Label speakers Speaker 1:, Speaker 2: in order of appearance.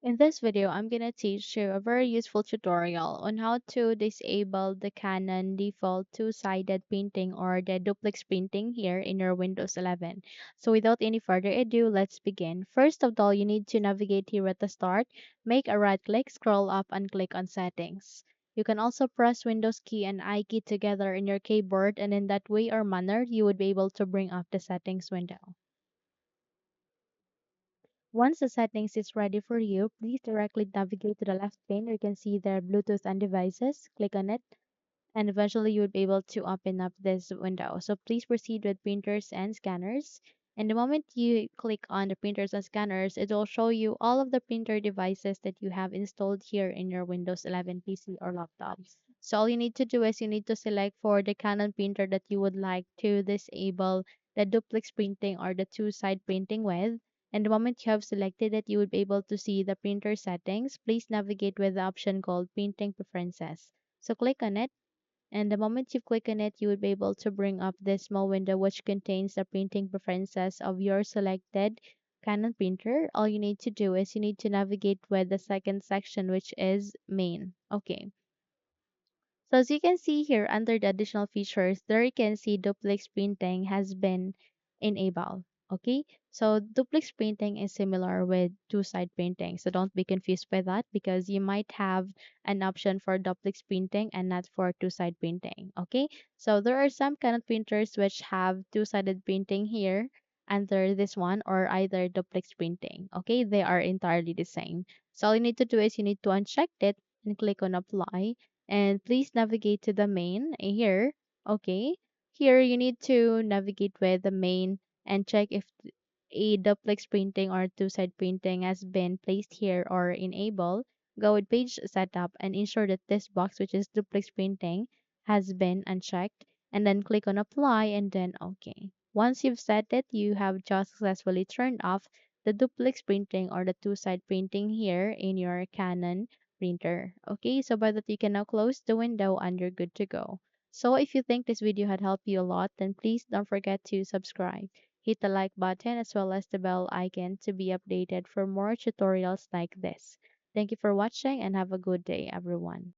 Speaker 1: In this video, I'm going to teach you a very useful tutorial on how to disable the Canon default two-sided painting or the duplex painting here in your Windows 11. So without any further ado, let's begin. First of all, you need to navigate here at the start, make a right click, scroll up and click on settings. You can also press Windows key and I key together in your keyboard, and in that way or manner, you would be able to bring up the settings window. Once the settings is ready for you, please directly navigate to the left pane where you can see the Bluetooth and devices. Click on it and eventually you would be able to open up this window. So please proceed with printers and scanners. And the moment you click on the printers and scanners, it will show you all of the printer devices that you have installed here in your Windows 11 PC or laptop. So all you need to do is you need to select for the Canon printer that you would like to disable the duplex printing or the two-side printing with. And the moment you have selected it, you would be able to see the printer settings. Please navigate with the option called Printing Preferences. So click on it, and the moment you click on it, you will be able to bring up this small window which contains the printing preferences of your selected Canon printer. All you need to do is you need to navigate with the second section, which is main. Okay. So as you can see here under the additional features, there you can see duplex printing has been enabled. Okay, so duplex printing is similar with two-side printing. So don't be confused by that because you might have an option for duplex printing and not for two-side printing. Okay, so there are some kind of printers which have two-sided printing here under this one or either duplex printing. Okay, they are entirely the same. So all you need to do is you need to uncheck it and click on apply, and please navigate to the main here. Okay, here you need to navigate with the main and check if a duplex printing or two-side printing has been placed here or enabled. Go with page setup and ensure that this box, which is duplex printing, has been unchecked, and then click on apply and then okay. Once you've set it, you have just successfully turned off the duplex printing or the two-side printing here in your Canon printer. Okay, so by that you can now close the window and you're good to go. So if you think this video had helped you a lot, then please don't forget to subscribe. Hit the like button as well as the bell icon to be updated for more tutorials like this. Thank you for watching and have a good day, everyone.